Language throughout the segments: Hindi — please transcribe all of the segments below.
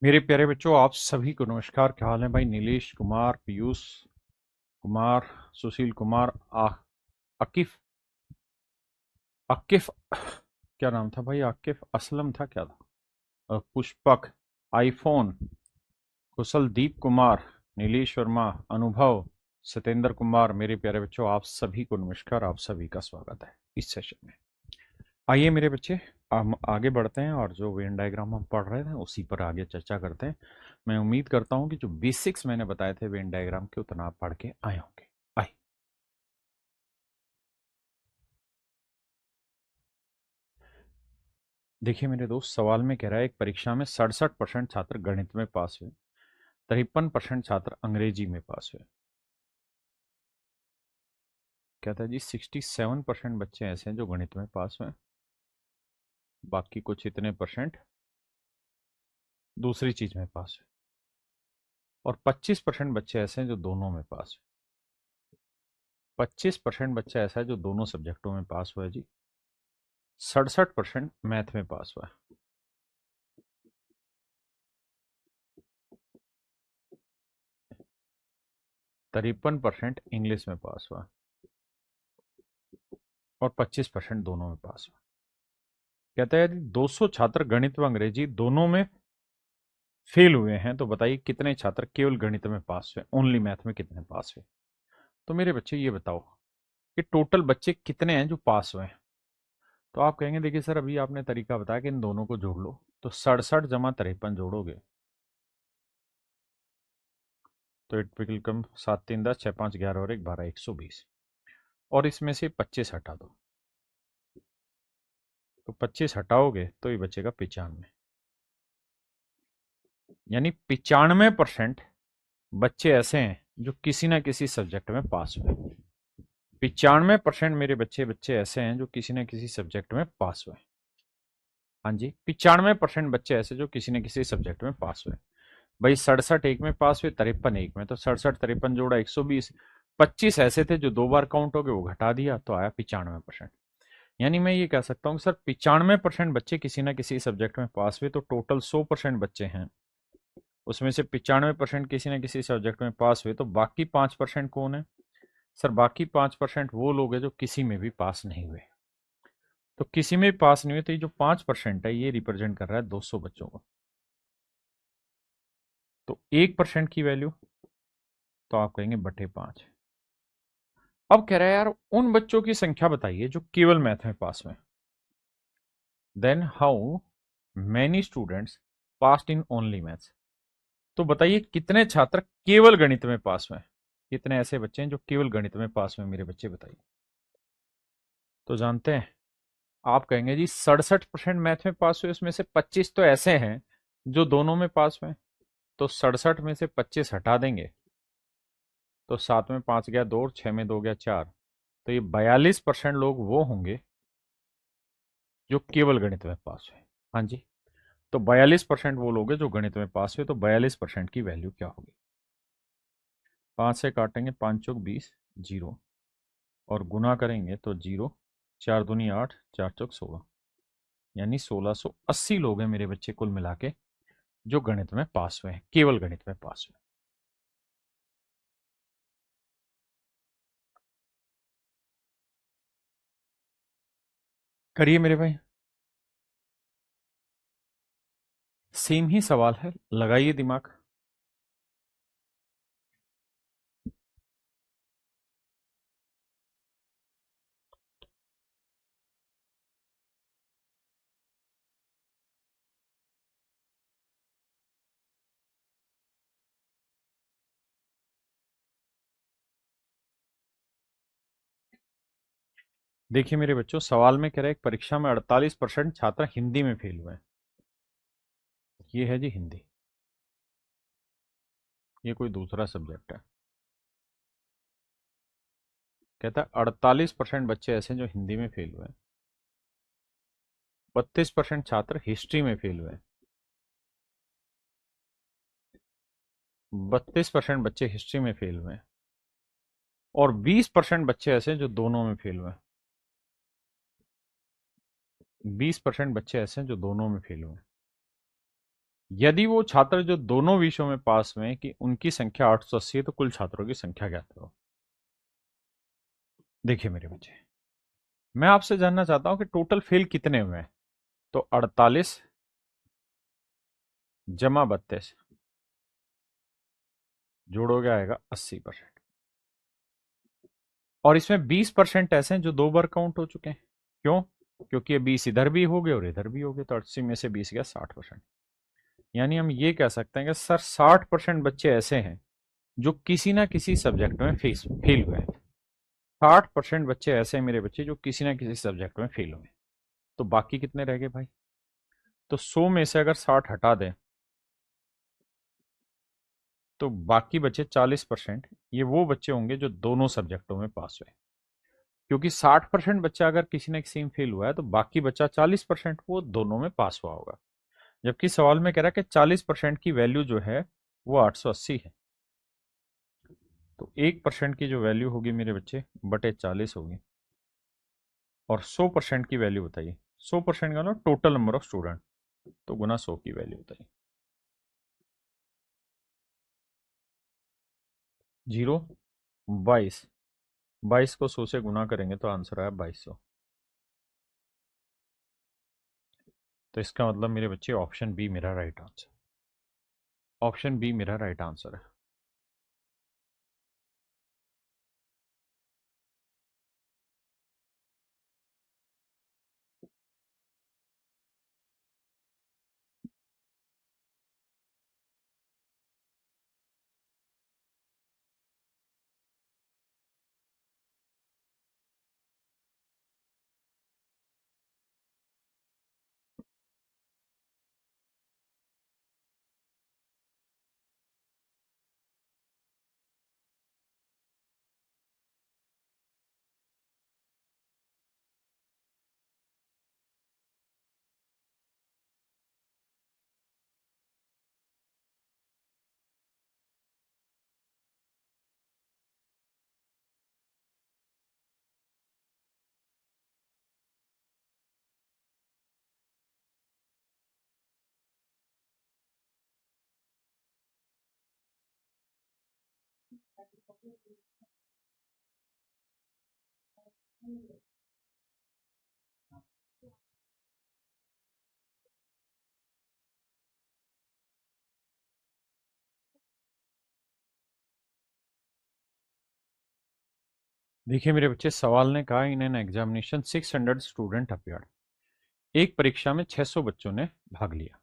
मेरे प्यारे बच्चों, आप सभी को नमस्कार। क्या हाल है भाई? नीलेश कुमार, पीयूष कुमार, सुशील कुमार, अकिफ अकिफ क्या नाम था भाई? आकिफ असलम था क्या था? पुष्पक, आईफोन, कुशलदीप कुमार, नीलेश वर्मा, अनुभव, सत्येंद्र कुमार। मेरे प्यारे बच्चों, आप सभी को नमस्कार। आप सभी का स्वागत है इस सेशन में। आइए मेरे बच्चे, हम आगे बढ़ते हैं और जो वेन डायग्राम हम पढ़ रहे थे उसी पर आगे चर्चा करते हैं। मैं उम्मीद करता हूं कि जो बेसिक्स मैंने बताए थे वेन डायग्राम के उतना आप पढ़ के आए होंगे। आइए देखिए मेरे दोस्त, सवाल में कह रहा है एक परीक्षा में 67% छात्र गणित में पास हुए, 53% छात्र अंग्रेजी में पास हुए। कहता है जी 67% बच्चे ऐसे हैं जो गणित में पास हुए, बाकी कुछ इतने परसेंट दूसरी चीज में पास हुए, और 25% बच्चे ऐसे हैं जो दोनों में पास हुए। 25% बच्चा ऐसा है जो दोनों सब्जेक्टों में पास हुआ है जी। 67% मैथ में पास हुआ है। 53% इंग्लिश में पास हुआ, और 25% दोनों में पास हुआ। कहता है यदि 200 छात्र गणित व अंग्रेजी दोनों में फेल हुए हैं तो बताइए कितने छात्र केवल गणित में पास हुए, ओनली मैथ में कितने पास हुए। तो मेरे बच्चे ये बताओ कि टोटल बच्चे कितने हैं जो पास हुए हैं। तो आप कहेंगे देखिए सर, अभी आपने तरीका बताया कि इन दोनों को जोड़ लो, तो 67 जमा 53 जोड़ोगे तो इट विल कम 7 3 10 6 5 11 और 1 12 120, और इसमें से 25 हटा दो, तो 25 हटाओगे तो ये बचेगा 95। यानी 95% बच्चे ऐसे हैं जो किसी ना किसी सब्जेक्ट में पास हुए। 95% मेरे बच्चे बच्चे ऐसे हैं जो किसी न किसी सब्जेक्ट में पास हुए। हाँ जी, 95% बच्चे ऐसे जो किसी न किसी सब्जेक्ट में पास हुए। भाई 67 एक में पास हुए, 53 एक में, तो 67 53 जोड़ा 120। 25 ऐसे थे जो 2 बार काउंट हो गए, वो घटा दिया तो आया 95%। यानी मैं ये कह सकता हूँ सर 95% बच्चे किसी न किसी सब्जेक्ट में पास हुए, तो टोटल 100% बच्चे हैं, उसमें से 95% किसी न किसी सब्जेक्ट में पास हुए, तो बाकी 5% कौन है? सर बाकी 5% वो लोग हैं जो किसी में भी पास नहीं हुए। तो किसी में भी पास नहीं हुए, तो ये जो 5% है ये रिप्रेजेंट कर रहा है 200 बच्चों को। तो 1% की वैल्यू, तो आप कहेंगे बटे 5। अब कह रहा है यार उन बच्चों की संख्या बताइए जो केवल मैथ में पास हुए। Then how many students passed in only maths. तो बताइए कितने छात्र केवल गणित में पास हुए। कितने ऐसे बच्चे हैं जो केवल गणित में पास हुए, मेरे बच्चे बताइए। तो जानते हैं, आप कहेंगे जी 67% मैथ में पास हुए, उसमें से 25 तो ऐसे हैं जो दोनों में पास हुए। तो 67 में से 25 हटा देंगे तो 7 में 5 गया 2 और 6 में 2 गया 4, तो ये 42% लोग वो होंगे जो केवल गणित में पास हुए। हाँ जी, तो 42% वो लोग हैं जो गणित में पास हुए, तो 42% की वैल्यू क्या होगी? 5 से काटेंगे, 5 चौक 20, जीरो, और गुना करेंगे तो जीरो, 4 दूनी 8, 4 चौक 16, यानी 1680 लोग हैं मेरे बच्चे कुल मिला के जो गणित में पास हुए हैं, केवल गणित में पास हुए। करिए मेरे भाई, सेम ही सवाल है, लगाइए दिमाग। देखिए मेरे बच्चों, सवाल में कह रहे हैं एक परीक्षा में 48% छात्र हिंदी में फेल हुए हैं। ये है जी हिंदी, ये कोई दूसरा सब्जेक्ट है। कहता है 48% बच्चे ऐसे हैं जो हिंदी में फेल हुए हैं, 32% छात्र हिस्ट्री में फेल हुए हैं, 32% बच्चे हिस्ट्री में फेल हुए हैं, और 20% बच्चे ऐसे हैं जो दोनों में फेल हुए हैं। 20% बच्चे ऐसे हैं जो दोनों में फेल हुए हैं। यदि वो छात्र जो दोनों विषयों में पास हुए हैं कि उनकी संख्या 880 है, तो कुल छात्रों की संख्या ज्ञात करो। देखिए मेरे बच्चे, मैं आपसे जानना चाहता हूं कि टोटल फेल कितने हुए हैं। तो 48 जमा 32 जोड़ोगे आएगा 80%। और इसमें 20% ऐसे हैं जो दो बार काउंट हो चुके हैं। क्यों? क्योंकि ये 20 इधर भी हो गए और इधर भी हो गए, तो 80 में से 20 गया 60%। यानी हम ये कह सकते हैं कि सर 60% बच्चे ऐसे हैं जो किसी ना किसी सब्जेक्ट में फेल हुए हैं। 60% बच्चे ऐसे हैं मेरे बच्चे जो किसी ना किसी सब्जेक्ट में फेल हुए हैं। तो बाकी कितने रह गए भाई? तो 100 में से अगर 60 हटा दें तो बाकी बचे 40%। ये वो बच्चे होंगे जो दोनों सब्जेक्टों में पास हुए। क्योंकि 60% बच्चा अगर किसी न किसी में फेल हुआ है तो बाकी बचा 40% वो दोनों में पास हुआ होगा। जबकि सवाल में कह रहा है कि 40% की वैल्यू जो है वो 880 है। तो 1% की जो वैल्यू होगी मेरे बच्चे बटे 40 होगी। और 100% की वैल्यू बताइए। 100% का ना टोटल नंबर ऑफ स्टूडेंट, तो गुना 100 की वैल्यू बताइए। 0 22, 22 को 100 से गुना करेंगे तो आंसर आया 2200। तो इसका मतलब मेरे बच्चे ऑप्शन बी मेरा राइट आंसर। ऑप्शन बी मेरा राइट आंसर है। देखिए मेरे बच्चे, सवाल ने कहा in an examination 600 student appeared. एक परीक्षा में 600 बच्चों ने भाग लिया।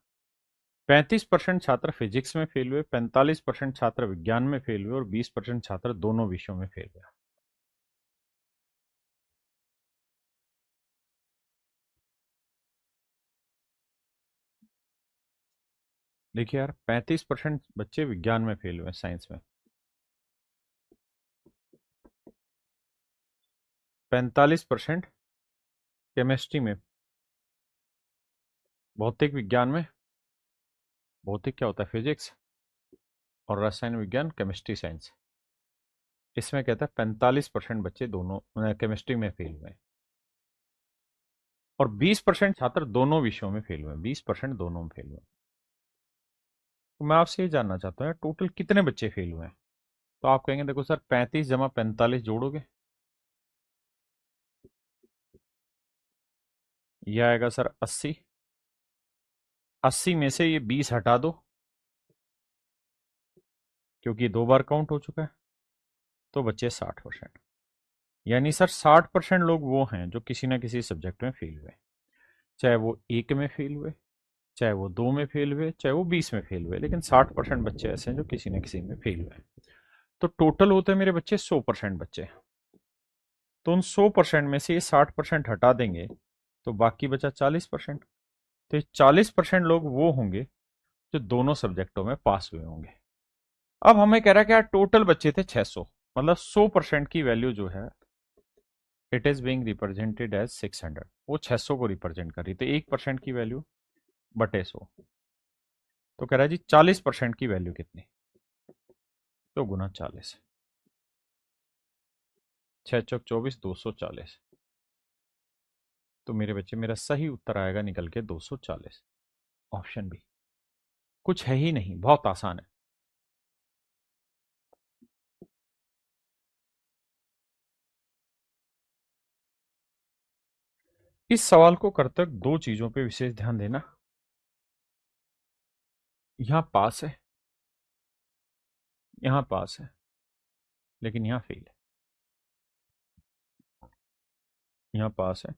35% छात्र फिजिक्स में फेल हुए, 45% छात्र विज्ञान में फेल हुए और 20% छात्र दोनों विषयों में फेल हुए। देखिए यार, 35% बच्चे विज्ञान में फेल हुए, साइंस में। 45% केमिस्ट्री में, भौतिक विज्ञान में। भौतिक क्या होता है? फिजिक्स। और रसायन विज्ञान, केमिस्ट्री साइंस। इसमें कहता है 45% बच्चे दोनों केमिस्ट्री में फेल हुए और 20% छात्र दोनों विषयों में फेल हुए। 20% दोनों में फेल हुए। तो मैं आपसे ये जानना चाहता हूँ टोटल कितने बच्चे फेल हुए हैं। तो आप कहेंगे देखो सर 35 जमा 45 जोड़ोगे, ये आएगा सर 80। 80 में से ये 20 हटा दो क्योंकि दो बार काउंट हो चुका है, तो बचे 60%। यानी सर 60% लोग वो हैं जो किसी ना किसी सब्जेक्ट में फेल हुए, चाहे वो एक में फेल हुए, चाहे वो दो में फेल हुए, चाहे वो 20 में फेल हुए, लेकिन 60% बच्चे ऐसे हैं जो किसी न किसी में फेल हुए। तो टोटल होते हैं मेरे बच्चे 100% बच्चे। तो उन 100% में से ये 60% हटा देंगे तो बाकी बचा 40%। तो ये 40% लोग वो होंगे जो दोनों सब्जेक्टों में पास हुए होंगे। अब हमें कह रहा है कि यार टोटल बच्चे थे 600, मतलब 100% की वैल्यू जो है it is being represented as 600। वो 600 को रिप्रेजेंट कर रही, तो 1% की वैल्यू बटे 100। तो कह रहा है जी 40% की वैल्यू कितनी? तो गुना 40। 6 चौक 24, 240। तो मेरे बच्चे मेरा सही उत्तर आएगा निकल के 240। Option B. कुछ है ही नहीं, बहुत आसान है। इस सवाल को करते वक्त दो चीजों पे विशेष ध्यान देना। यहां पास है, यहां पास है, लेकिन यहां फेल है। यहां पास है,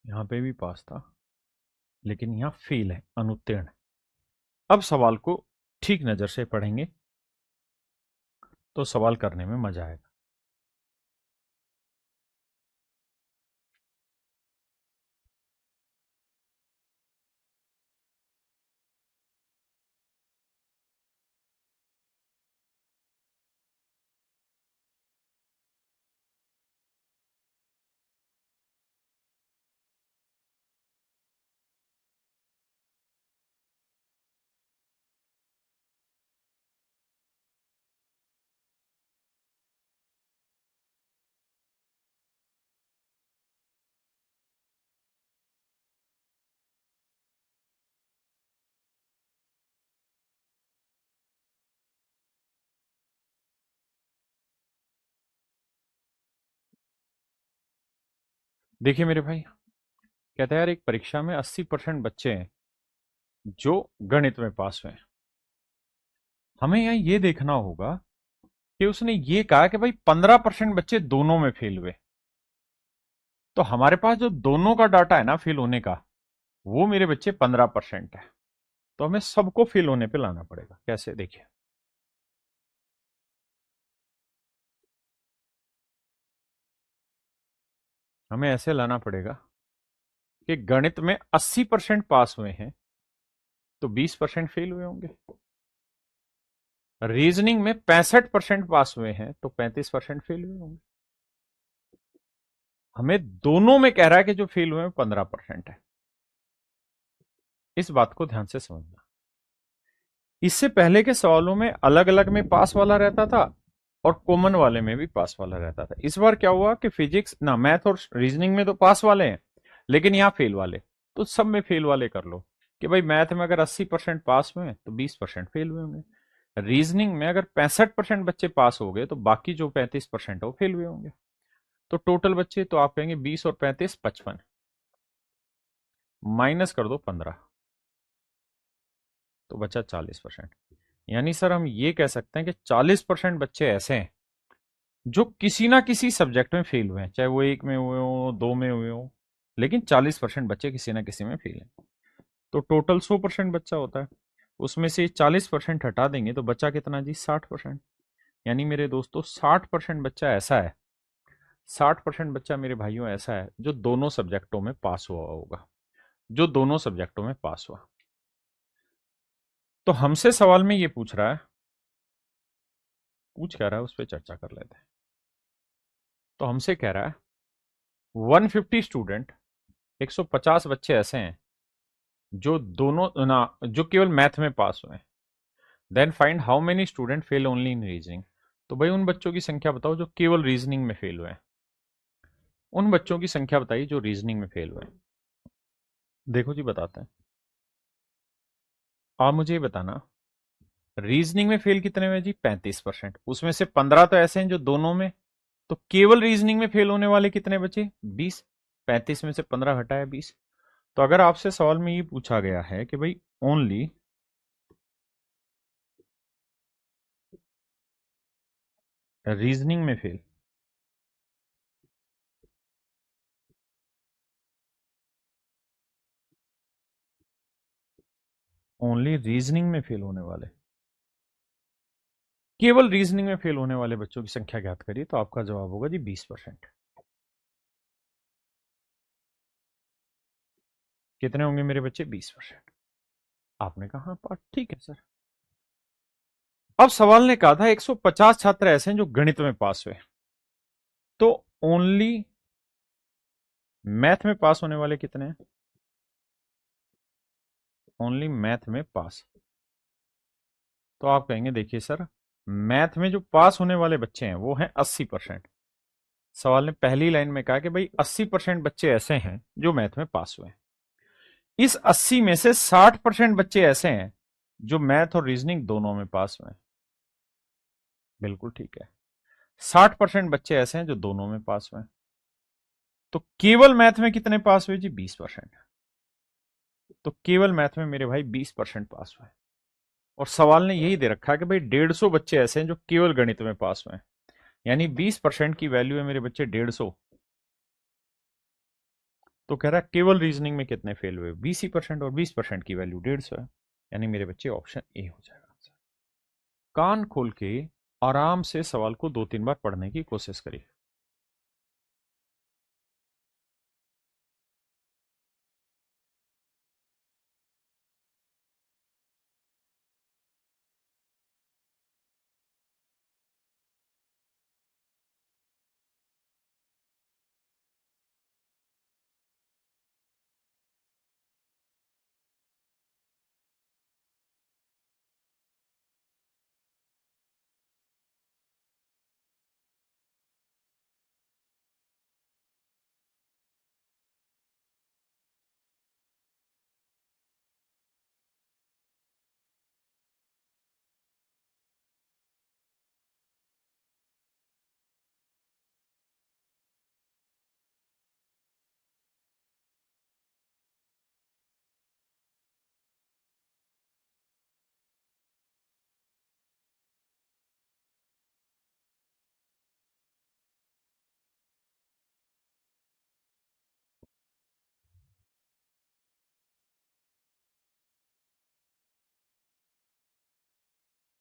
यहां पे भी पास था, लेकिन यहां फेल है, अनुत्तीर्ण है। अब सवाल को ठीक नजर से पढ़ेंगे तो सवाल करने में मजा आएगा। देखिए मेरे भाई, कहता है यार एक परीक्षा में 80% बच्चे हैं जो गणित में पास हुए हैं। हमें यहाँ ये देखना होगा कि उसने ये कहा कि भाई 15% बच्चे दोनों में फेल हुए। तो हमारे पास जो दोनों का डाटा है ना फेल होने का, वो मेरे बच्चे 15% है। तो हमें सबको फेल होने पे लाना पड़ेगा। कैसे, देखिए। हमें ऐसे लाना पड़ेगा कि गणित में 80% पास हुए हैं तो 20% फेल हुए होंगे। रीजनिंग में 65% पास हुए हैं तो 35% फेल हुए होंगे। हमें दोनों में कह रहा है कि जो फेल हुए हैं 15% है। इस बात को ध्यान से समझना। इससे पहले के सवालों में अलग अलग में पास वाला रहता था और कॉमन वाले में भी पास वाला रहता था। इस बार क्या हुआ कि फिजिक्स ना, मैथ और रीजनिंग में तो पास वाले हैं, लेकिन यहां फेल वाले। तो सब में फेल वाले कर लो कि भाई मैथ में अगर 80% पास हुए तो 20% फेल हुए होंगे। रीजनिंग में अगर 65% बच्चे पास हो गए तो बाकी जो 35% है वो फेल हुए होंगे। तो टोटल बच्चे तो आप कहेंगे 20 और 35 55, माइनस कर दो 15 तो बचा 40%। यानी सर हम ये कह सकते हैं कि 40% बच्चे ऐसे हैं जो किसी ना किसी सब्जेक्ट में फेल हुए हैं, चाहे वो एक में हुए हो, दो में हुए हो, लेकिन 40% बच्चे किसी ना किसी में फेल हैं। तो टोटल 100% बच्चा होता है, उसमें से 40% हटा देंगे तो बचा कितना जी, 60%। यानी मेरे दोस्तों 60% बच्चा ऐसा है, 60% बच्चा मेरे भाइयों ऐसा है जो दोनों सब्जेक्टों में पास हुआ होगा, जो दोनों सब्जेक्टों में पास हुआ। तो हमसे सवाल में ये पूछ रहा है, पूछ क्या रहा है उस पर चर्चा कर लेते हैं। तो हमसे कह रहा है 150 स्टूडेंट, 150 बच्चे ऐसे हैं जो दोनों ना, जो केवल मैथ में पास हुए हैं। Then find how many student fail only in reasoning. तो भाई उन बच्चों की संख्या बताओ जो केवल रीजनिंग में फेल हुए हैं। उन बच्चों की संख्या बताइए जो रीजनिंग में फेल हुए हैं। देखो जी बताते हैं। आप मुझे ये बताना, रीजनिंग में फेल कितने में जी, 35%। उसमें से 15 तो ऐसे हैं जो दोनों में, तो केवल रीजनिंग में फेल होने वाले कितने बचे, 20। 35 में से 15 घटाया 20। तो अगर आपसे सवाल में ये पूछा गया है कि भाई ओनली रीजनिंग में फेल, ओनली रीजनिंग में फेल होने वाले, केवल रीजनिंग में फेल होने वाले बच्चों की संख्या ज्ञात करिए, तो आपका जवाब होगा जी 20%। कितने होंगे मेरे बच्चे, 20%। आपने कहा हाँ पाठ ठीक है सर। अब सवाल ने कहा था 150 छात्र ऐसे हैं जो गणित में पास हुए, तो ओनली मैथ में पास होने वाले कितने हैं, ओनली मैथ में पास। तो आप कहेंगे देखिए सर, मैथ में जो पास होने वाले बच्चे हैं वो हैं 80%। सवाल ने पहली लाइन में कहा कि भाई 80% बच्चे ऐसे हैं जो मैथ में पास हुए हैं। इस 80 में से 60% बच्चे ऐसे हैं जो मैथ और रीजनिंग दोनों में पास हुए हैं। बिल्कुल ठीक है। 60% बच्चे ऐसे हैं जो दोनों में पास हुए हैं। तो केवल मैथ में कितने पास हुए जी? 20%। तो केवल मैथ में मेरे भाई 20% पास हुए। और सवाल ने यही दे रखा है कि भाई 150 बच्चे ऐसे हैं जो केवल गणित में पास हुए हैं, यानी 20% की वैल्यू है मेरे बच्चे 150। तो कह रहा है केवल रीजनिंग में कितने फेल हुए? 20% और 20% की वैल्यू 150 है, यानी मेरे बच्चे ऑप्शन ए हो जाएगा। कान खोल के आराम से सवाल को 2-3 बार पढ़ने की कोशिश करिए।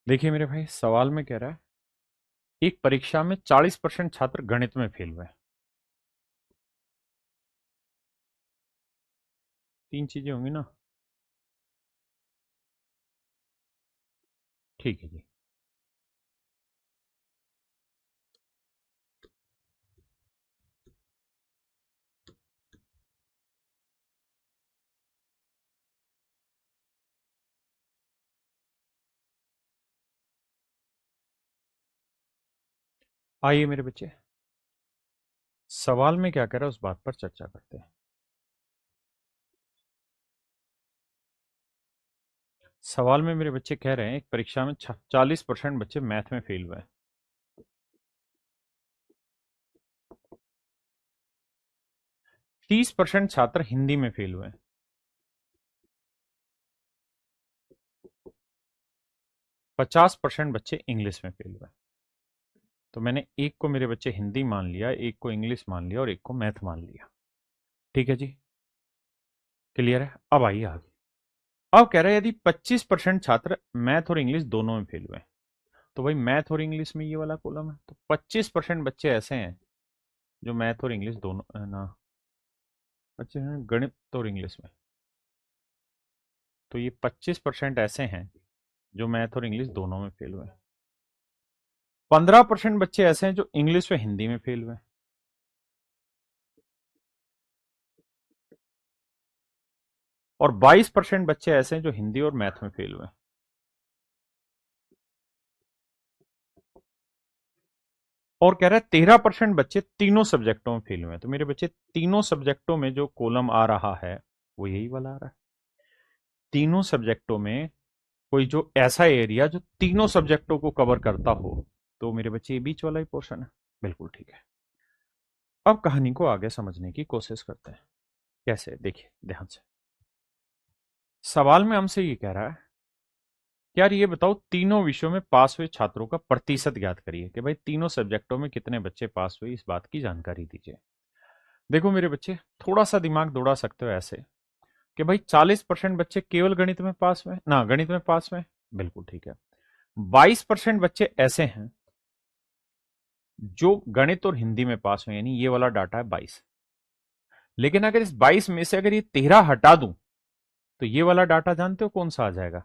देखिए मेरे भाई, सवाल में कह रहा है एक परीक्षा में 40% छात्र गणित में फेल हुए। तीन चीजें होंगी ना? ठीक है जी। आइए मेरे बच्चे, सवाल में क्या कह रहा है उस बात पर चर्चा करते हैं। सवाल में मेरे बच्चे कह रहे हैं एक परीक्षा में 40% बच्चे मैथ में फेल हुए हैं। 30% छात्र हिंदी में फेल हुए हैं। 50% बच्चे इंग्लिश में फेल हुए हैं। तो मैंने एक को मेरे बच्चे हिंदी मान लिया, एक को इंग्लिश मान लिया और एक को मैथ मान लिया। ठीक है जी, क्लियर है? अब आइए आगे। अब कह रहे हैं यदि 25% छात्र मैथ और इंग्लिश दोनों में फेल हुए हैं, तो भाई मैथ और इंग्लिश में ये वाला कॉलम है, तो 25% बच्चे ऐसे हैं जो मैथ और इंग्लिश दोनों ना, बच्चे हैं गणित और इंग्लिश में, तो ये 25% ऐसे हैं जो मैथ और इंग्लिश दोनों में फेल हुए हैं। 15% बच्चे ऐसे हैं जो इंग्लिश व हिंदी में फेल हुए हैं। और 22% बच्चे ऐसे हैं जो हिंदी और मैथ में फेल हुए हैं। और कह रहा है 13% बच्चे तीनों सब्जेक्टों में फेल हुए हैं। तो मेरे बच्चे तीनों सब्जेक्टों में जो कॉलम आ रहा है वो यही वाला आ रहा है। तीनों सब्जेक्टों में कोई जो ऐसा एरिया जो तीनों सब्जेक्टों को कवर करता हो, तो मेरे बच्चे ये बीच वाला ही पोर्शन है। बिल्कुल ठीक है। अब कहानी को आगे समझने की कोशिश करते हैं। कैसे? देखिए ध्यान से। सवाल में हमसे ये कह रहा है यार ये बताओ तीनों विषयों में पास हुए छात्रों का प्रतिशत ज्ञात करिए, कि भाई तीनों सब्जेक्टों में कितने बच्चे पास हुए इस बात की जानकारी दीजिए। देखो मेरे बच्चे, थोड़ा सा दिमाग दौड़ा सकते हो ऐसे कि भाई 40% बच्चे केवल गणित में पास हुए ना, गणित में पास हुए। बिल्कुल ठीक है। 22% बच्चे ऐसे हैं जो गणित और हिंदी में पास हुए, यानी ये वाला डाटा है 22। लेकिन अगर इस 22 में से अगर ये 13 हटा दूं, तो ये वाला डाटा जानते हो कौन सा आ जाएगा?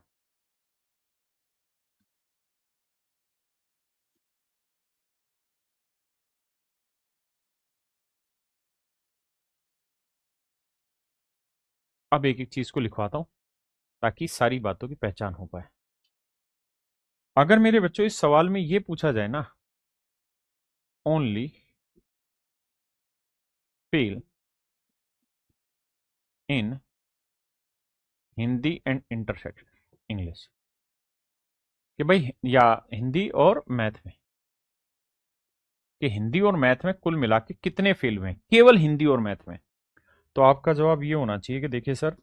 अब एक एक चीज को लिखवाता हूं ताकि सारी बातों की पहचान हो पाए। अगर मेरे बच्चों इस सवाल में ये पूछा जाए ना, only fail in Hindi and intersection English, कि भाई या हिंदी और मैथ में, कि हिंदी और मैथ में कुल मिला के कितने फेल हुए हैं, केवल हिंदी और मैथ में। तो आपका जवाब ये होना चाहिए कि देखिए सर,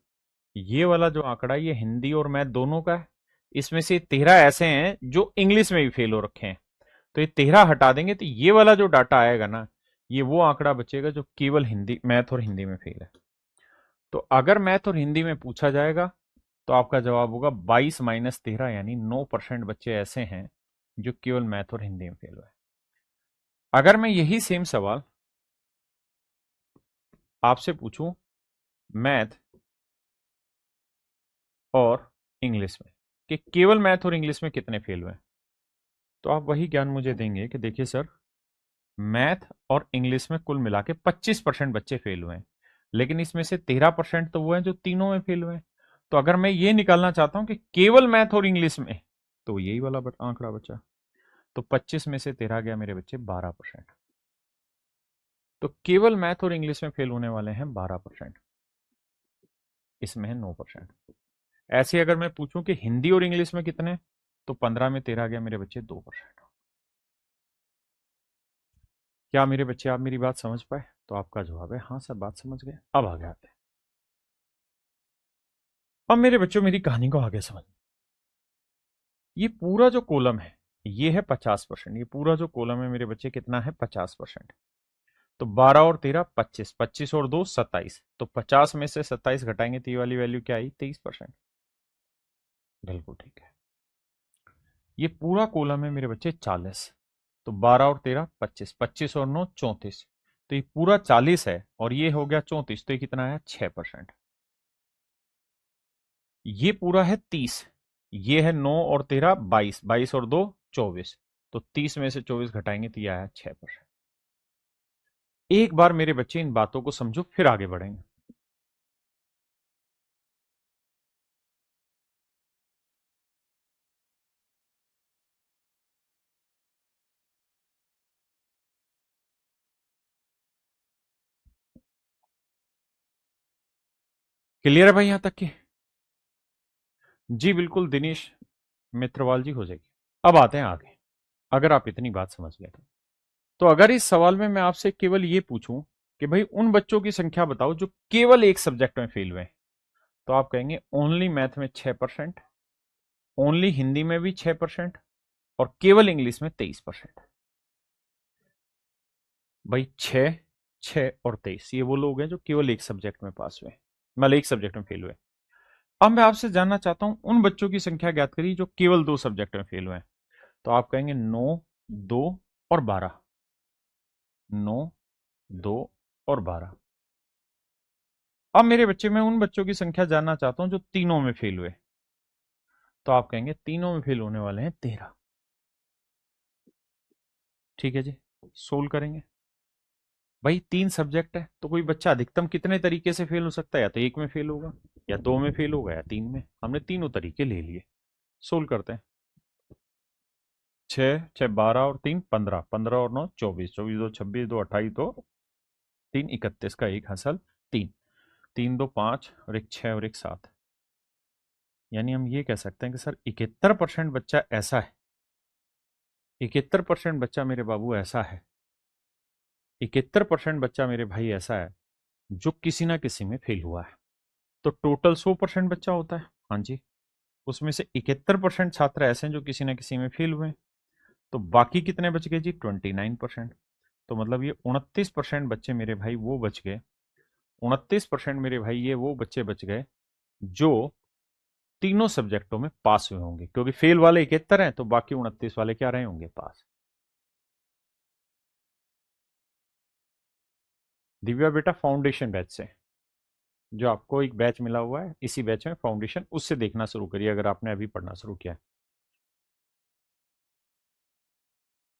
ये वाला जो आंकड़ा है, ये हिंदी और मैथ दोनों का है। इसमें से 13 ऐसे हैं जो इंग्लिश में भी फेल हो रखे हैं, तो ये 13 हटा देंगे तो ये वाला जो डाटा आएगा ना, ये वो आंकड़ा बचेगा जो केवल हिंदी, मैथ और हिंदी में फेल है। तो अगर मैथ और हिंदी में पूछा जाएगा तो आपका जवाब होगा 22 माइनस 13, यानी 9% बच्चे ऐसे हैं जो केवल मैथ और हिंदी में फेल हुए। अगर मैं यही सेम सवाल आपसे पूछूं मैथ और इंग्लिश में, कि केवल मैथ और इंग्लिश में कितने फेल हुए, तो आप वही ज्ञान मुझे देंगे कि देखिए सर, मैथ और इंग्लिश में कुल मिला के 25% बच्चे फेल हुए हैं, लेकिन इसमें से 13% तो वो हैं जो तीनों में फेल हुए हैं। तो अगर मैं ये निकालना चाहता हूं कि केवल मैथ और इंग्लिश में, तो यही वाला आंकड़ा बचा। तो 25 में से 13 गया मेरे बच्चे 12%। तो केवल मैथ और इंग्लिश में फेल होने वाले हैं 12%, इसमें है 9%। ऐसे अगर मैं पूछूं कि हिंदी और इंग्लिश में कितने, तो 15 में 13 गया मेरे बच्चे 2%। क्या मेरे बच्चे आप मेरी बात समझ पाए? तो आपका जवाब है हाँ सर, बात समझ गए। अब आगे आते हैं। अब मेरे बच्चों मेरी कहानी को आगे समझ, ये पूरा जो कॉलम है ये है 50%, ये पूरा जो कॉलम है मेरे बच्चे कितना है 50%। तो 12 और 13 25, 25 और 2 27, तो 50 में से 27 घटाएंगे तो ये वाली वैल्यू क्या आई 23%। बिल्कुल ठीक है। ये पूरा कॉलम है मेरे बच्चे 40, तो 12 और 13 25, 25 और 9 34, तो ये पूरा 40 है और ये हो गया 34, तो ये कितना है 6%। ये पूरा है 30, ये है 9 और 13 22, 22 और 2 24, तो 30 में से 24 घटाएंगे तो ये आया 6%। एक बार मेरे बच्चे इन बातों को समझो, फिर आगे बढ़ेंगे। क्लियर है भाई यहां तक की? जी बिल्कुल दिनेश मित्रवाल जी, हो जाएगी। अब आते हैं आगे, अगर आप इतनी बात समझ गए तो अगर इस सवाल में मैं आपसे केवल ये पूछूं कि भाई उन बच्चों की संख्या बताओ जो केवल एक सब्जेक्ट में फेल हुए, तो आप कहेंगे ओनली मैथ में 6%, ओनली हिंदी में भी 6%, और केवल इंग्लिश में 23%। भाई 6, 6 और 23, ये वो लोग हैं जो केवल एक सब्जेक्ट में पास हुए, मतलब एक सब्जेक्ट में फेल हुए। अब मैं आपसे जानना चाहता हूं उन बच्चों की संख्या ज्ञात करिए जो केवल 2 सब्जेक्ट में फेल हुए हैं, तो आप कहेंगे 9, 2 और 12, 9, 2 और 12। अब मेरे बच्चे, मैं उन बच्चों की संख्या जानना चाहता हूं जो तीनों में फेल हुए, तो आप कहेंगे तीनों में फेल होने वाले हैं 13। ठीक है जी, सोल्व करेंगे। भाई 3 सब्जेक्ट है तो कोई बच्चा अधिकतम कितने तरीके से फेल हो सकता है, या तो एक में फेल होगा, या 2 में फेल होगा, या 3 में। हमने तीनों तरीके ले लिए, सोल्व करते हैं। 6, 6 12 और 3 15, 15 और 9 24, 24 2 26, 2 28, 2 3 31 का एक हासिल 3, 3 2 5 और एक 6 और एक 7, यानी हम ये कह सकते हैं कि सर 71% बच्चा ऐसा है, 71% बच्चा मेरे बाबू ऐसा है, 71% बच्चा मेरे भाई ऐसा है जो किसी ना किसी में फेल हुआ है। तो टोटल 100% बच्चा होता है, हाँ जी, उसमें से 71% छात्र ऐसे हैं जो किसी ना किसी में फेल हुए हैं। तो बाकी कितने बच गए जी 29%। तो मतलब ये 29% बच्चे मेरे भाई वो बच गए, 29% मेरे भाई ये वो बच्चे बच गए जो तीनों सब्जेक्टों में पास हुए होंगे, क्योंकि फेल वाले 71 हैं तो बाकी 29 वाले क्या रहे होंगे, पास। दिव्या बेटा फाउंडेशन बैच से, जो आपको एक बैच मिला हुआ है, इसी बैच में फाउंडेशन, उससे देखना शुरू करिए अगर आपने अभी पढ़ना शुरू किया है।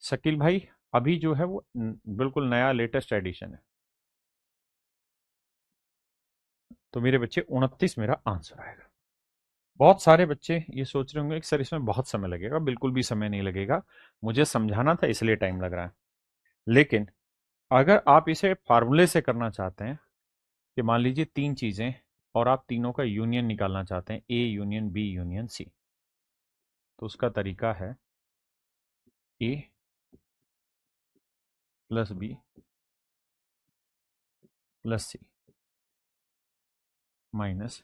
शकील भाई अभी जो है वो बिल्कुल नया लेटेस्ट एडिशन है, तो मेरे बच्चे 29 मेरा आंसर आएगा। बहुत सारे बच्चे ये सोच रहे होंगे कि सर इसमें बहुत समय लगेगा, बिल्कुल भी समय नहीं लगेगा, मुझे समझाना था इसलिए टाइम लग रहा है। लेकिन अगर आप इसे फार्मूले से करना चाहते हैं, कि मान लीजिए 3 चीजें और आप तीनों का यूनियन निकालना चाहते हैं, A union B union C, तो उसका तरीका है A plus B plus C minus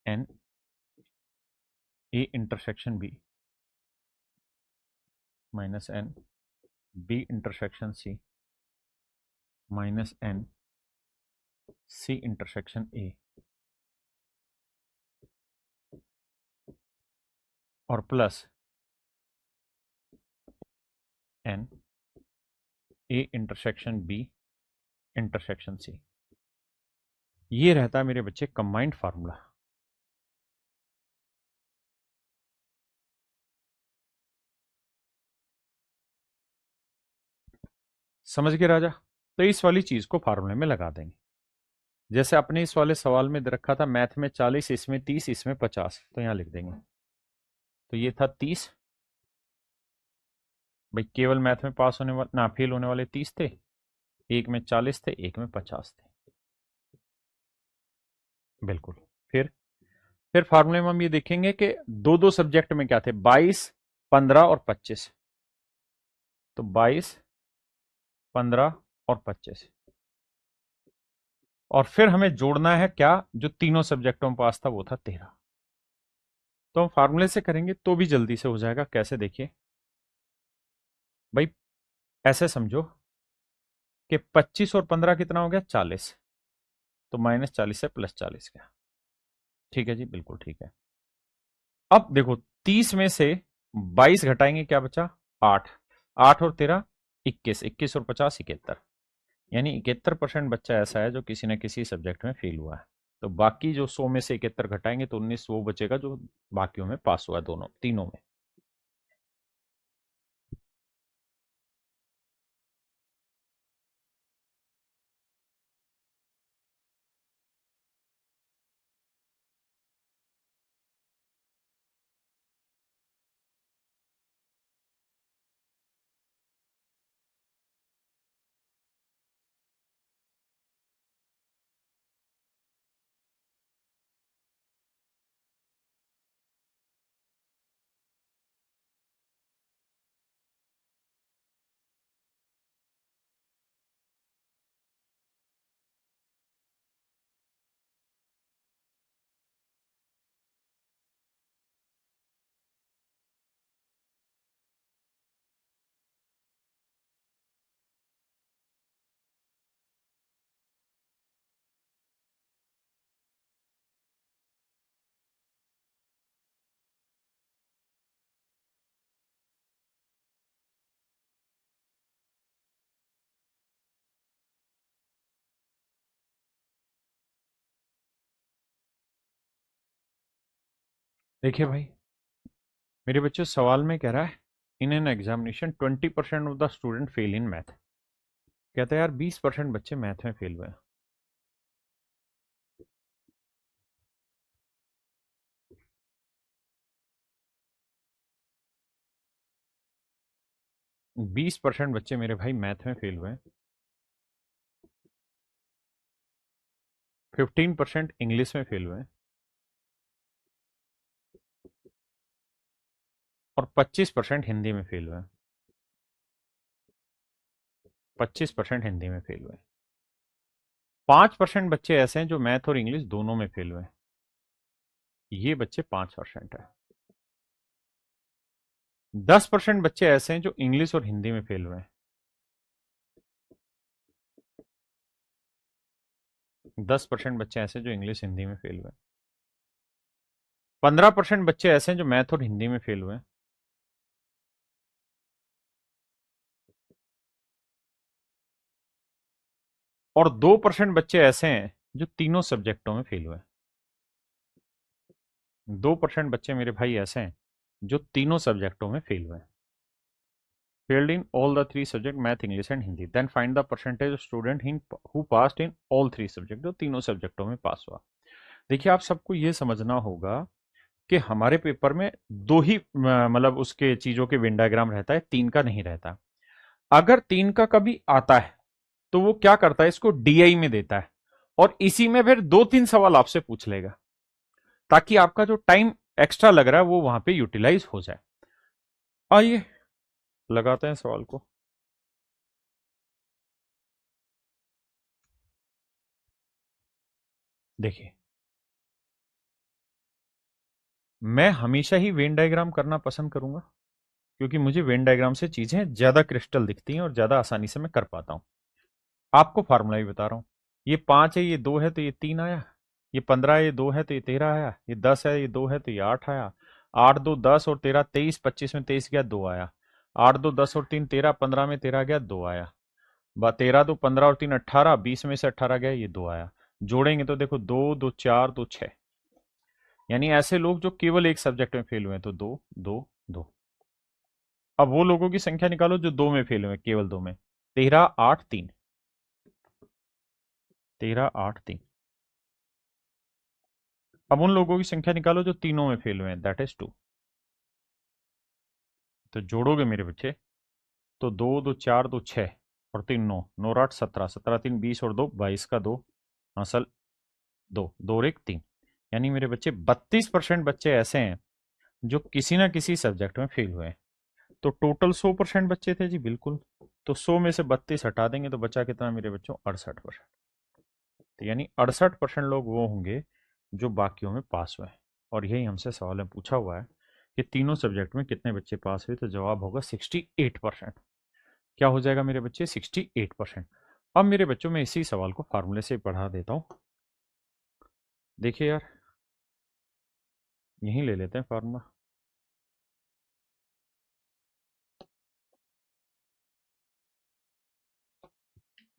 N A intersection B minus N B intersection C minus N C intersection A और plus N A intersection B intersection C. ये रहता है मेरे बच्चे कंबाइंड फार्मूला। समझ गए राजा? तो इस वाली चीज को फार्मूले में लगा देंगे। जैसे अपने इस वाले सवाल में दे रखा था मैथ में 40, इसमें 30, इसमें 50, तो यहां लिख देंगे। तो ये था 30, भाई केवल मैथ में पास होने वाले ना फेल होने वाले 30 थे, एक में 40 थे, एक में 50 थे। बिल्कुल। फिर फार्मूले में हम ये देखेंगे कि दो दो सब्जेक्ट में क्या थे, 22, 15 और 25। तो 22, 15 और 25, और फिर हमें जोड़ना है क्या, जो तीनों सब्जेक्टों में पास था वो था 13। तो हम फार्मूले से करेंगे तो भी जल्दी से हो जाएगा। कैसे, देखिए भाई, ऐसे समझो कि 25 और 15 कितना हो गया, 40, तो -40 से +40 गया। ठीक है जी, बिल्कुल ठीक है। अब देखो 30 में से 22 घटाएंगे, क्या बचा, 8, 8 और 13 21, 21 और 50 71, यानी 71% बच्चा ऐसा है जो किसी न किसी सब्जेक्ट में फेल हुआ है। तो बाकी जो 100 में से 71 घटाएंगे तो 19 वो बचेगा जो बाकियों में पास हुआ, दोनों तीनों में। देखिए भाई मेरे बच्चों, सवाल में कह रहा है in an examination 20% of the student fail in math. कहता है यार 20% बच्चे मैथ में फेल हुए। 20% बच्चे मेरे भाई मैथ में फेल हुए, 15% इंग्लिश में फेल हुए, और 25% हिंदी में फेल हुए। 25% हिंदी में फेल हुए। 5% बच्चे ऐसे हैं जो मैथ और इंग्लिश दोनों में फेल हुए। ये बच्चे 5% है। 10% बच्चे ऐसे हैं जो इंग्लिश और हिंदी में फेल हुए हैं। 10% बच्चे ऐसे जो इंग्लिश हिंदी में फेल हुए। 15% बच्चे ऐसे हैं जो मैथ और हिंदी में फेल हुए। और 2% बच्चे ऐसे हैं जो तीनों सब्जेक्टों में फेल हुए। 2% बच्चे मेरे भाई ऐसे हैं जो तीनों सब्जेक्टों में फेल हुए। Failed in all the three subject, math, English and Hindi. Then find the percentage of student who passed in all three subject, जो तीनों सब्जेक्टों में पास हुआ। देखिए आप सबको ये समझना होगा कि हमारे पेपर में दो ही मतलब उसके चीजों के वेन डायग्राम रहता है, तीन का नहीं रहता। अगर तीन का कभी आता है तो वो क्या करता है, इसको डीआई में देता है, और इसी में फिर 2-3 सवाल आपसे पूछ लेगा, ताकि आपका जो टाइम एक्स्ट्रा लग रहा है वो वहां पे यूटिलाइज हो जाए। आइए लगाते हैं सवाल को। देखिए, मैं हमेशा ही वेन डायग्राम करना पसंद करूंगा, क्योंकि मुझे वेन डायग्राम से चीजें ज्यादा क्रिस्टल दिखती हैं और ज्यादा आसानी से मैं कर पाता हूं। आपको फार्मूला भी बता रहा हूं। ये 5 है, ये 2 है, तो ये 3 आया। ये 15 है, ये 2 है, तो ये 13 आया। ये 10 है, ये 2 है, तो ये 8 आया। 8 2 10 और 13 23, 25 में 23 गया 2 आया। 8 2 10 और 3 13, 15 में 13 गया 2 आया। 13 2 15 और 3 18, 20 में से 18 गया, ये 2 आया। जोड़ेंगे तो देखो 2 2 4 2 6, यानी ऐसे लोग जो केवल एक सब्जेक्ट में फेल हुए हैं, तो 2 2 2। अब वो लोगों की संख्या निकालो जो 2 में फेल हुए, केवल 2 में। 13 8 3, 13 8 3। अब उन लोगों की संख्या निकालो जो तीनों में फेल हुए हैं, दैट इज 2। तो जोड़ोगे मेरे बच्चे, तो 2 2 4 2 6 और 3 9, 9 8 17, 17 3 20 और 2 22 का 2, असल 2 2 और 1 3। यानी मेरे बच्चे 32% बच्चे ऐसे हैं जो किसी ना किसी सब्जेक्ट में फेल हुए हैं। तो टोटल 100% बच्चे थे जी, बिल्कुल। तो 100 में से 32 हटा देंगे तो बचा कितना मेरे बच्चों? 68%। तो यानी 68% लोग वो होंगे जो बाकियों में पास हुए हैं। और यही हमसे सवाल में पूछा हुआ है कि तीनों सब्जेक्ट में कितने बच्चे पास हुए, तो जवाब होगा 68%। क्या हो जाएगा मेरे बच्चे? 68%। अब मेरे बच्चों में इसी सवाल को फार्मूले से पढ़ा देता हूं। देखिए यार, यहीं ले लेते हैं फार्मूला।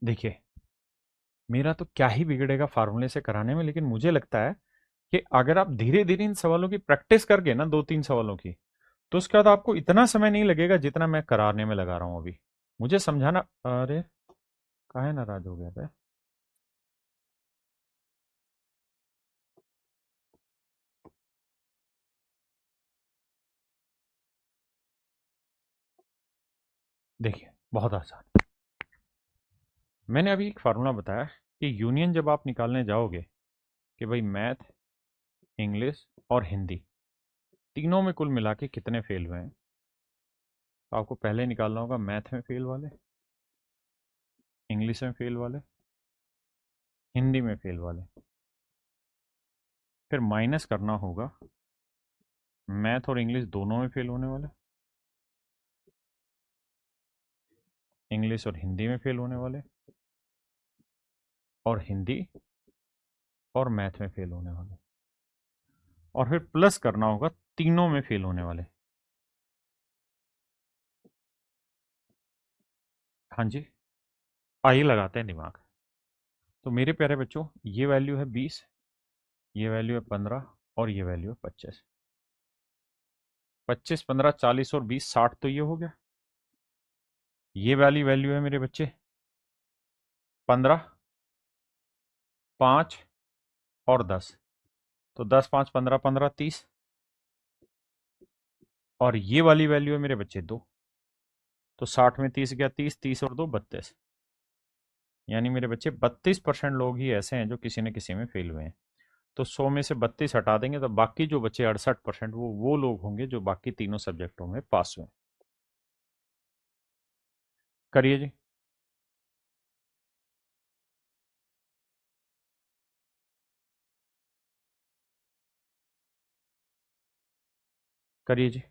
देखिए, मेरा तो क्या ही बिगड़ेगा फार्मूले से कराने में, लेकिन मुझे लगता है कि अगर आप धीरे धीरे इन सवालों की प्रैक्टिस करके ना, 2-3 सवालों की, तो उसके बाद आपको इतना समय नहीं लगेगा जितना मैं कराने में लगा रहा हूं अभी। मुझे समझाना। अरे, काहे नाराज हो गया था? देखिए, बहुत आसान। मैंने अभी एक फार्मूला बताया कि यूनियन जब आप निकालने जाओगे कि भाई मैथ, इंग्लिश और हिंदी तीनों में कुल मिला के कितने फेल हुए हैं, तो आपको पहले निकालना होगा मैथ में फेल वाले, इंग्लिश में फेल वाले, हिंदी में फेल वाले। फिर माइनस करना होगा मैथ और इंग्लिश दोनों में फेल होने वाले, इंग्लिश और हिंदी में फेल होने वाले, और हिंदी और मैथ में फेल होने वाले। और फिर प्लस करना होगा तीनों में फेल होने वाले। हाँ जी, आइए लगाते हैं दिमाग। तो मेरे प्यारे बच्चों, ये वैल्यू है 20, ये वैल्यू है 15 और ये वैल्यू है 25। 25 15 40 और 20 60, तो ये हो गया। ये वाली वैल्यू है मेरे बच्चे 15, 5 और 10। तो 10 5 15 15 30। और ये वाली वैल्यू है मेरे बच्चे 2। तो 60 में 30 गया 30, 30 और 2 32। यानी मेरे बच्चे 32% लोग ही ऐसे हैं जो किसी न किसी में फेल हुए हैं। तो 100 में से 32 हटा देंगे तो बाकी जो बचे 68%, वो लोग होंगे जो बाकी तीनों सब्जेक्टों में पास हुए। करिए जी। करिए जी।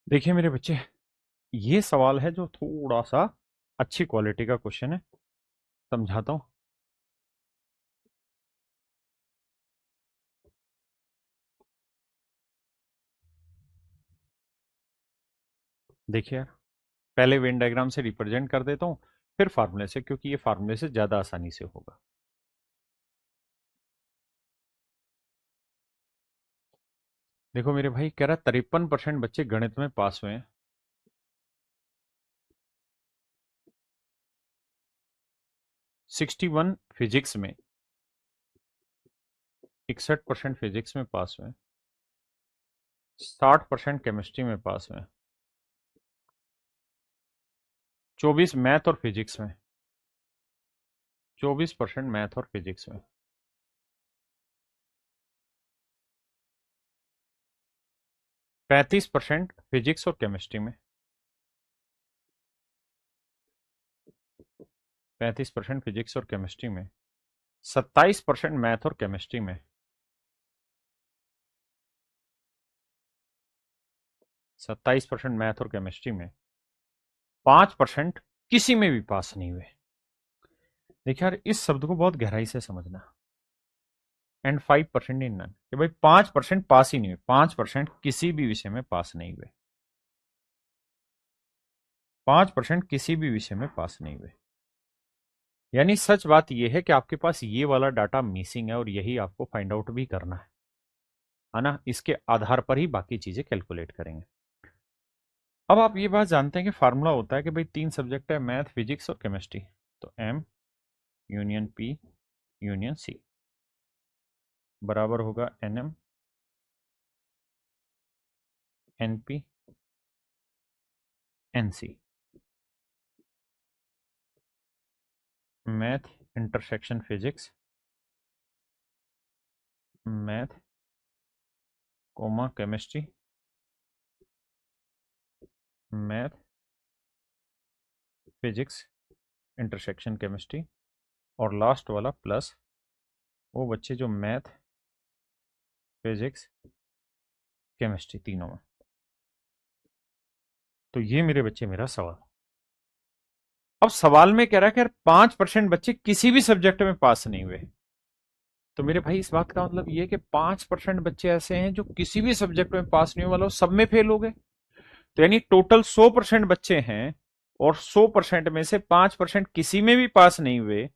देखिए मेरे बच्चे, ये सवाल है जो थोड़ा सा अच्छी क्वालिटी का क्वेश्चन है, समझाता हूं। देखिए यार, पहले वेन डायग्राम से रिप्रेजेंट कर देता हूं, फिर फार्मूले से, क्योंकि ये फार्मूले से ज्यादा आसानी से होगा। देखो मेरे भाई, कह रहा 53% बच्चे गणित में पास हुए हैं, 61 फिजिक्स में, 61% फिजिक्स में पास हुए हैं, 60% केमिस्ट्री में पास हुए हैं, 24 मैथ और फिजिक्स में, 24% मैथ और फिजिक्स में, 35% फिजिक्स और केमिस्ट्री में, 35% फिजिक्स और केमिस्ट्री में, 27% मैथ और केमिस्ट्री में, 27% मैथ और केमिस्ट्री में, 5% किसी में भी पास नहीं हुए। देखिए यार, इस शब्द को बहुत गहराई से समझना। एंड 5% इन नन, कि भाई 5% पास ही नहीं हुए, 5% किसी भी विषय में पास नहीं हुए, 5% किसी भी विषय में पास नहीं हुए। यानी सच बात यह है कि आपके पास ये वाला डाटा मिसिंग है, और यही आपको फाइंड आउट भी करना है ना। इसके आधार पर ही बाकी चीजें कैलकुलेट करेंगे। अब आप ये बात जानते हैं कि फार्मूला होता है कि भाई 3 सब्जेक्ट है, मैथ फिजिक्स और केमिस्ट्री, तो M union P union C बराबर होगा NM NP NC. Math intersection physics, math comma chemistry, math physics intersection chemistry, और लास्ट वाला प्लस वो बच्चे जो मैथ फिजिक्स केमिस्ट्री तीनों में। तो ये मेरे बच्चे मेरा सवाल। अब सवाल में कह रहा है कि यार 5% बच्चे किसी भी सब्जेक्ट में पास नहीं हुए। तो मेरे भाई, इस बात का मतलब ये कि 5% बच्चे ऐसे हैं जो किसी भी सब्जेक्ट में पास नहीं हुए, मतलब सब में फेल हो गए। तो यानी टोटल 100% बच्चे हैं, और 100% में से 5% किसी में भी पास नहीं हुए।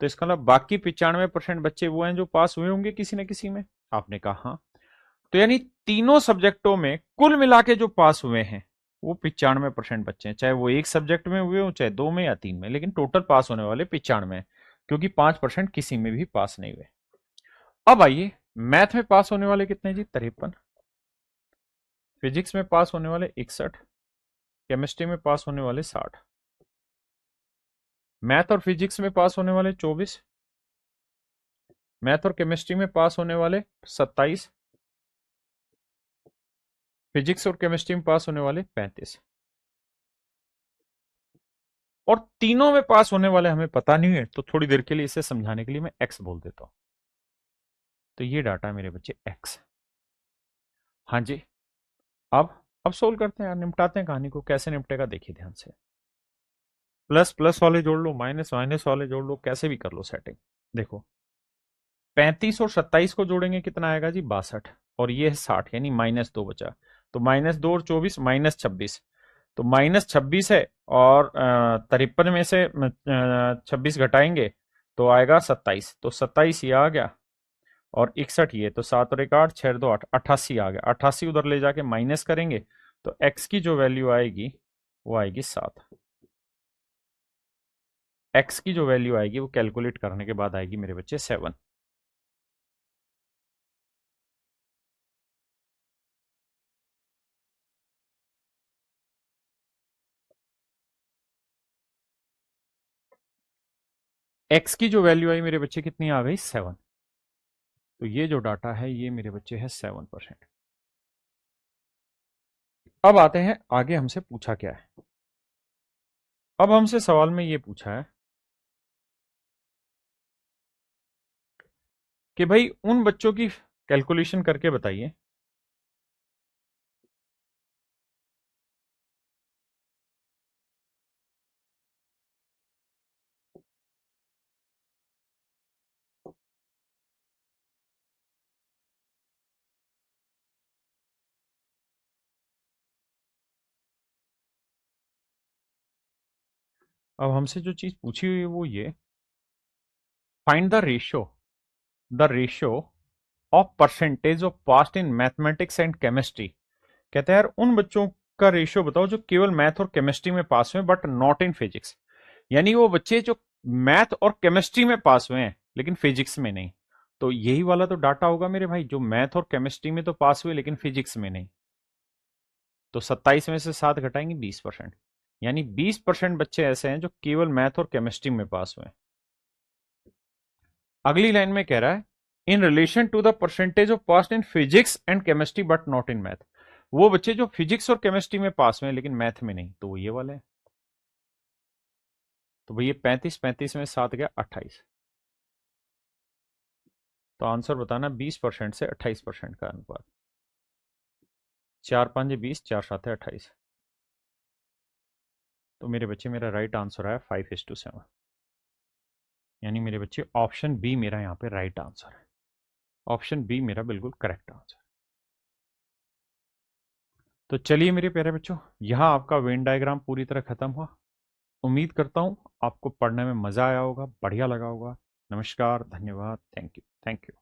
तो इसका मतलब बाकी 95% बच्चे वो हैं जो पास हुए होंगे किसी न किसी में। आपने कहा हाँ। तो यानी तीनों सब्जेक्टों में कुल मिला के जो पास हुए हैं वो 95% बच्चे हैं, चाहे वो एक सब्जेक्ट में हुए हो, चाहे दो में या तीन में, लेकिन टोटल पास होने वाले 95 हैं, क्योंकि 5% किसी में भी पास नहीं हुए। अब आइए, मैथ में पास होने वाले कितने जी? 53। फिजिक्स में पास होने वाले 61, केमिस्ट्री में पास होने वाले 60, मैथ और फिजिक्स में पास होने वाले 24, मैथ और केमिस्ट्री में पास होने वाले 27, फिजिक्स और केमिस्ट्री में पास होने वाले 35, और तीनों में पास होने वाले हमें पता नहीं है, तो थोड़ी देर के लिए इसे समझाने के लिए मैं एक्स बोल देता हूं। तो ये डाटा है मेरे बच्चे एक्स। हाँ जी। अब सोल्व करते हैं यार, निपटाते हैं कहानी को। कैसे निपटेगा देखिए ध्यान से। प्लस प्लस वाले जोड़ लो, माइनस माइनस वाले जोड़ लो, कैसे भी कर लो सेटिंग। देखो, 35 और 27 को जोड़ेंगे कितना आएगा जी? 62। और ये है 60, यानी -2 बचा। तो -2 और 24 -26। तो -26 है, और 53 में से 26 घटाएंगे तो आएगा 27। तो 27 ये आ गया, और 61 ये, तो 7 और 1 8, 6 2 8, 88 आ गया। 88 उधर ले जाके माइनस करेंगे, तो x की जो वैल्यू आएगी वो आएगी 7। x की जो वैल्यू आएगी वो कैलकुलेट करने के बाद आएगी मेरे बच्चे 7। x की जो वैल्यू आई मेरे बच्चे कितनी आ गई? 7। तो ये जो डाटा है ये मेरे बच्चे है 7%। अब आते हैं आगे, हमसे पूछा क्या है। अब हमसे सवाल में ये पूछा है कि भाई उन बच्चों की कैलकुलेशन करके बताइए अब हमसे जो चीज पूछी हुई है वो ये, find the ratio of percentage of past in mathematics and chemistry. कहते हैं यार उन बच्चों का रेशियो बताओ जो केवल मैथ और केमिस्ट्री में पास हुए बट नॉट इन फिजिक्स। यानी वो बच्चे जो मैथ और केमिस्ट्री में पास हुए हैं लेकिन फिजिक्स में नहीं। तो यही वाला तो डाटा होगा मेरे भाई, जो मैथ और केमिस्ट्री में तो पास हुए लेकिन फिजिक्स में नहीं। तो 27 में से 7 घटाएंगे 20%, यानी 20% बच्चे ऐसे हैं जो केवल मैथ और केमिस्ट्री में पास हुए हैं। अगली लाइन में कह रहा है in relation to the percentage of pass in physics and chemistry but not in math. वो बच्चे जो फिजिक्स और केमिस्ट्री में पास हुए हैं लेकिन मैथ में नहीं, तो वो ये वाले हैं। तो भैया 35 में 7 गया 28। तो आंसर बताना 20% से 28% का अनुपात। 4 5 20, 4 7 28। तो मेरे बच्चे मेरा राइट आंसर आया 5:7। यानी मेरे बच्चे ऑप्शन बी मेरा यहाँ पे राइट आंसर है। ऑप्शन बी मेरा बिल्कुल करेक्ट आंसर। तो चलिए मेरे प्यारे बच्चों, यहाँ आपका वेन डायग्राम पूरी तरह खत्म हुआ। उम्मीद करता हूँ आपको पढ़ने में मजा आया होगा, बढ़िया लगा होगा। नमस्कार, धन्यवाद, थैंक यू, थैंक यू।